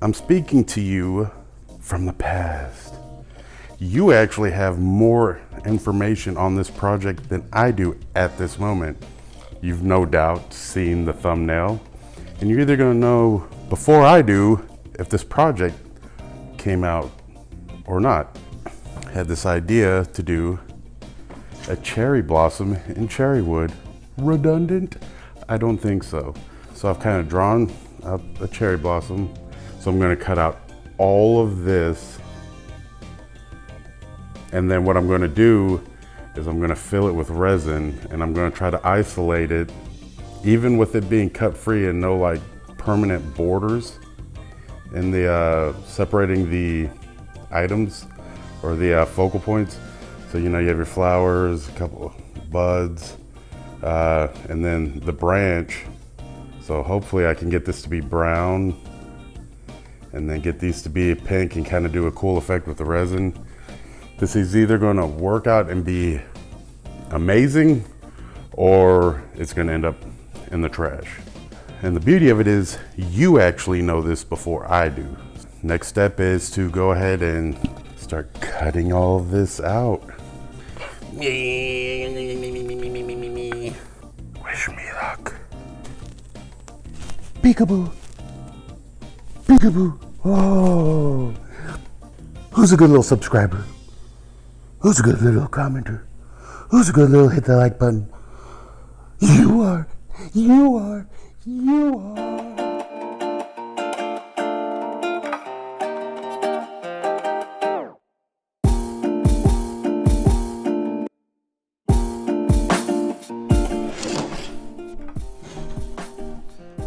I'm speaking to you from the past. You actually have more information on this project than I do at this moment. You've no doubt seen the thumbnail, and you're either gonna know before I do if this project came out or not. I had this idea to do a cherry blossom in cherry wood. Redundant? I don't think so. So I've kind of drawn out a cherry blossom. So I'm gonna cut out all of this. And then what I'm gonna do is I'm gonna fill it with resin, and I'm gonna try to isolate it, even with it being cut free and no like permanent borders in the separating the items or the focal points. So you know, you have your flowers, a couple of buds, and then the branch. So hopefully I can get this to be brown and then get these to be pink and kind of do a cool effect with the resin. This is either gonna work out and be amazing, or it's gonna end up in the trash. And the beauty of it is you actually know this before I do. Next step is to go ahead and start cutting all of this out. Wish me luck. Peekaboo. Peekaboo. Oh. Who's a good little subscriber? Who's a good little commenter? Who's a good little hit the like button? You are. You are. You are.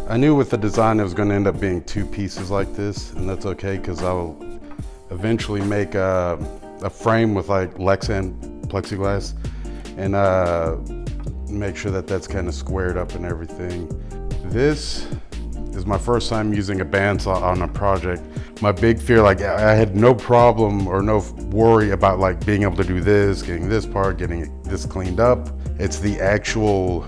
I knew with the design it was going to end up being two pieces like this, and that's okay because I'll eventually make a frame with like Lexan plexiglass and make sure that that's kind of squared up and everything. This is my first time using a bandsaw on a project. My big fear, like I had no problem or no worry about like being able to do this, getting this part, getting this cleaned up. It's the actual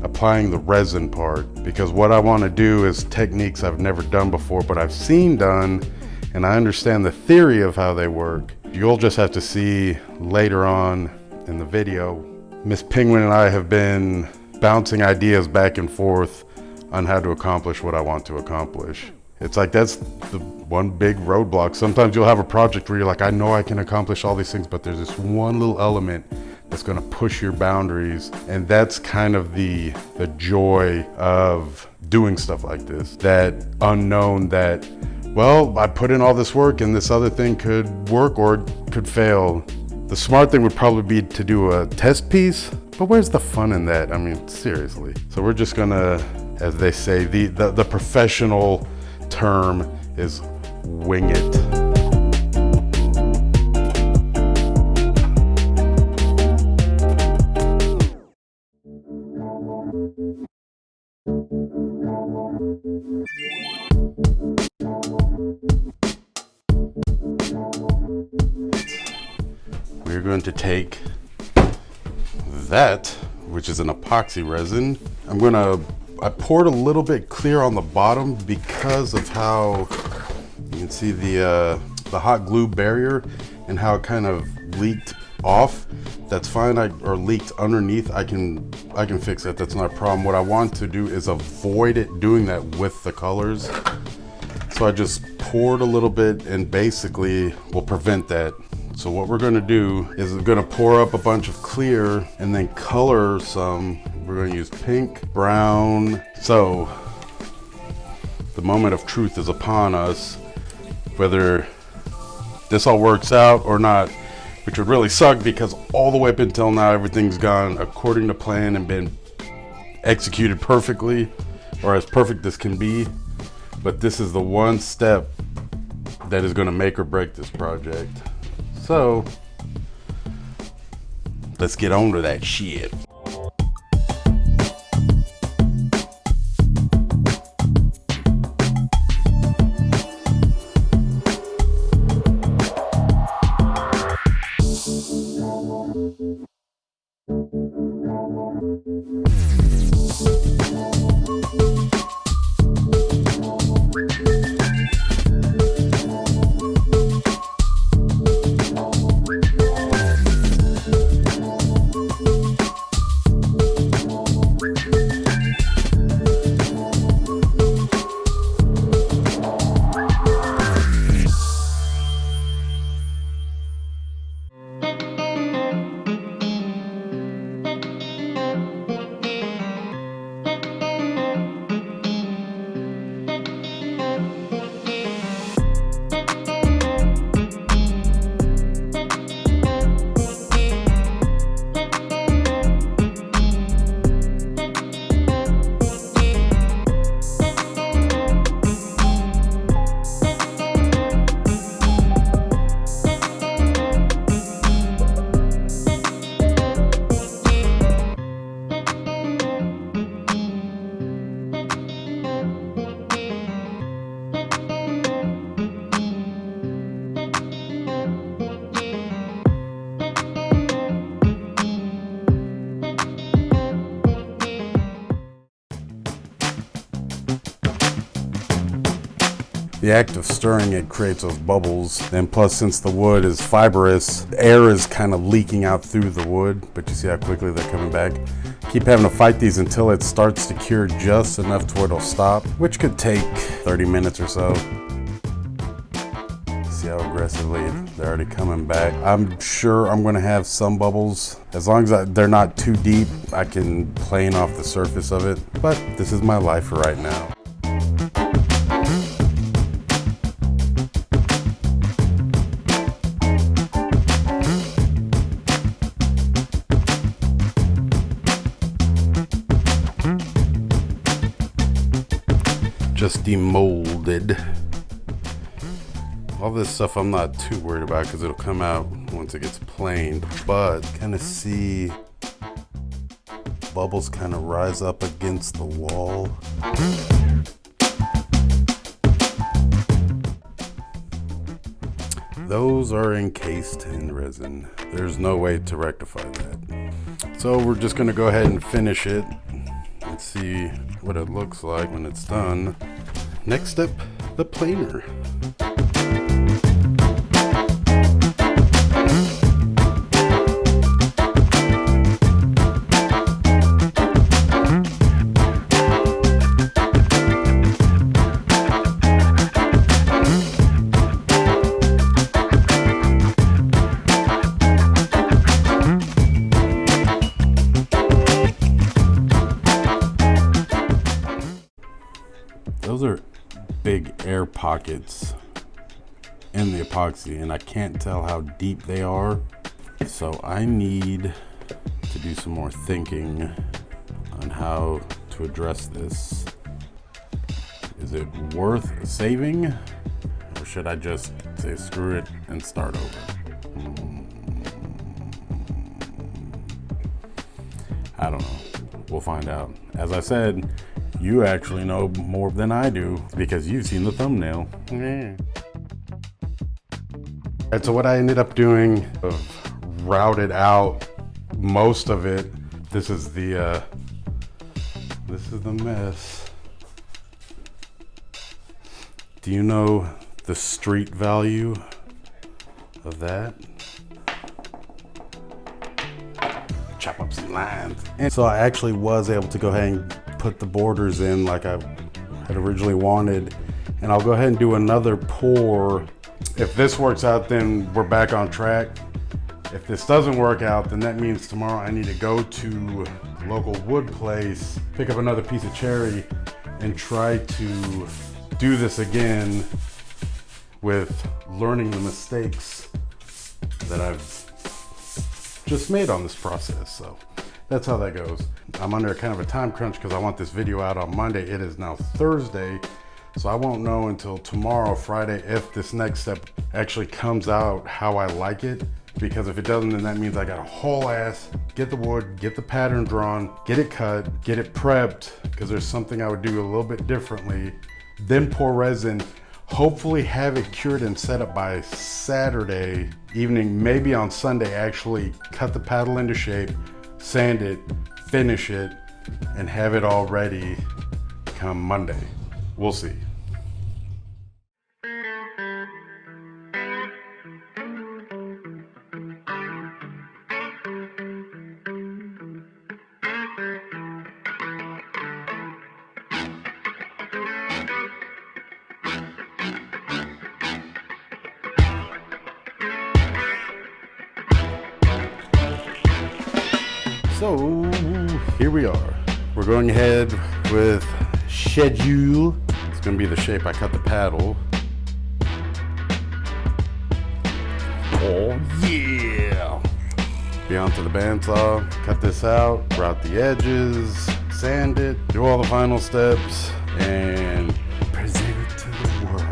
applying the resin part, because what I want to do is techniques I've never done before, but I've seen done, and I understand the theory of how they work. You'll just have to see later on in the video. Miss Penguin and I have been bouncing ideas back and forth on how to accomplish what I want to accomplish. It's like that's the one big roadblock. Sometimes you'll have a project where you're like, I know I can accomplish all these things, but there's this one little element that's gonna push your boundaries. And that's kind of the joy of doing stuff like this. That unknown that, well, I put in all this work and this other thing could work or it could fail. The smart thing would probably be to do a test piece, but where's the fun in that? I mean, seriously. So we're just gonna, as they say, the professional term is wing it. We're going to take that, which is an epoxy resin. I poured a little bit clear on the bottom because of how you can see the hot glue barrier and how it kind of leaked off. That's fine, or leaked underneath. I can fix that. That's not a problem. What I want to do is avoid it doing that with the colors. So I just poured a little bit and basically will prevent that. So what we're gonna do is we're gonna pour up a bunch of clear and then color some. We're gonna use pink, brown. So the moment of truth is upon us, whether this all works out or not, which would really suck because all the way up until now, everything's gone according to plan and been executed perfectly, or as perfect as can be. But this is the one step that is gonna make or break this project. So let's get on to that shit. the act of stirring it creates those bubbles. And plus, since the wood is fibrous, air is kind of leaking out through the wood, but you see how quickly they're coming back. Keep having to fight these until it starts to cure just enough to where it'll stop, which could take 30 minutes or so. See how aggressively they're already coming back. I'm sure I'm gonna have some bubbles. As long as they're not too deep, I can plane off the surface of it. But this is my life for right now. Just demolded. All this stuff I'm not too worried about because it'll come out once it gets planed, but kind of see bubbles kind of rise up against the wall. Those are encased in resin. There's no way to rectify that. So we're just gonna go ahead and finish it. Let's see what it looks like when it's done. Next step, the planer. Those are big air pockets in the epoxy, and I can't tell how deep they are. So I need to do some more thinking on how to address this. Is it worth saving, or should I just say screw it and start over? I don't know. We'll find out. As I said, you actually know more than I do because you've seen the thumbnail. Alright, so what I ended up doing, routed out most of it. This is the mess. Do you know the street value of that? Chop up some lines. And so I actually was able to go ahead and put the borders in like I had originally wanted, and I'll go ahead and do another pour. If this works out, then we're back on track. If this doesn't work out, then that means tomorrow I need to go to a local wood place, pick up another piece of cherry, and try to do this again with learning the mistakes that I've just made on this process. So that's how that goes. I'm under kind of a time crunch because I want this video out on Monday. It is now Thursday, so I won't know until tomorrow, Friday, if this next step actually comes out how I like it. Because if it doesn't, then that means I got a whole ass, get the wood, get the pattern drawn, get it cut, get it prepped, because there's something I would do a little bit differently, then pour resin, hopefully have it cured and set up by Saturday evening, maybe on Sunday, actually cut the paddle into shape, sand it, finish it, and have it all ready come Monday. We'll see. So here we are. We're going ahead with schedule. It's gonna be the shape I cut the paddle. Oh yeah! Be onto the bandsaw, cut this out, route the edges, sand it, do all the final steps, and present it to the world.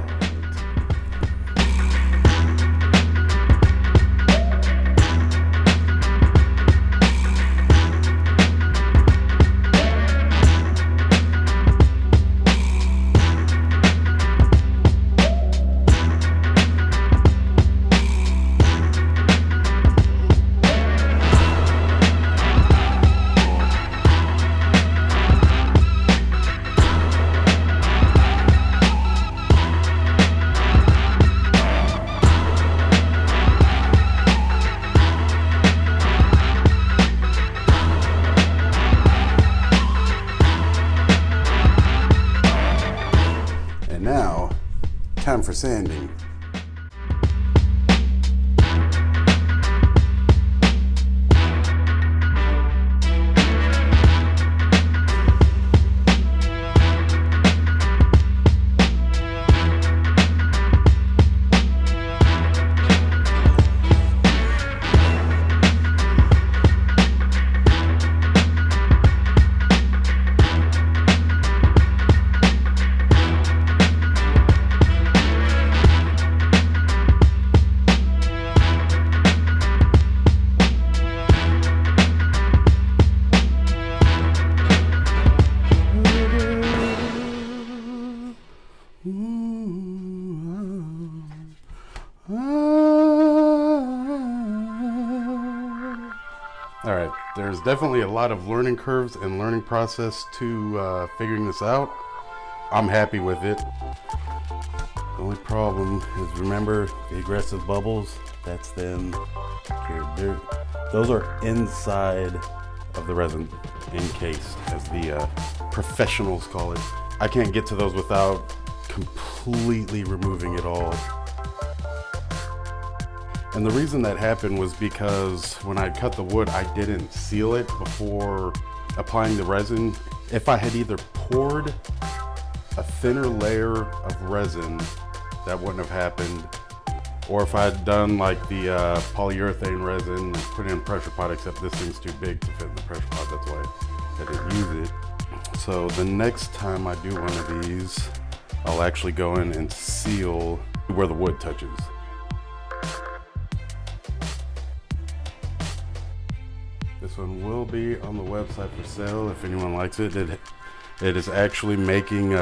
time for sanding. All right, there's definitely a lot of learning curves and learning process to figuring this out. I'm happy with it. The only problem is, remember the aggressive bubbles? That's them. Those are inside of the resin, encased, as the professionals call it. I can't get to those without completely removing it all. And the reason that happened was because when I cut the wood, I didn't seal it before applying the resin. If I had either poured a thinner layer of resin, that wouldn't have happened. Or if I had done like the polyurethane resin and put it in a pressure pot, except this thing's too big to fit in the pressure pot, that's why I didn't use it. So the next time I do one of these, I'll actually go in and seal where the wood touches. This one will be on the website for sale if anyone likes it. It is actually making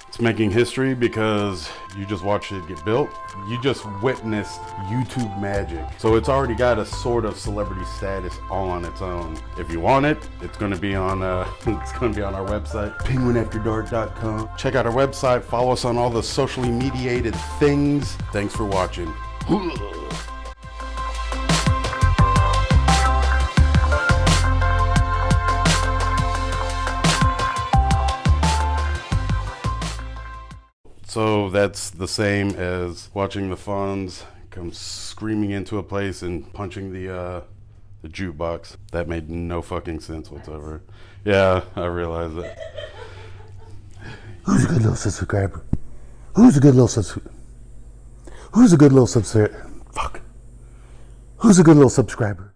it's making history, because you just watched it get built. You just witnessed YouTube magic. So it's already got a sort of celebrity status all on its own. If you want it, it's going to be on it's going to be on our website, Penguinafterdark.com. Check out our website. Follow us on all the socially mediated things. Thanks for watching. So that's the same as watching the Fonz come screaming into a place and punching the jukebox. That made no fucking sense whatsoever. Yeah, I realize that. Who's a good little subscriber? Who's a good little subscriber? Who's a good little subscriber? Fuck. Who's a good little subscriber?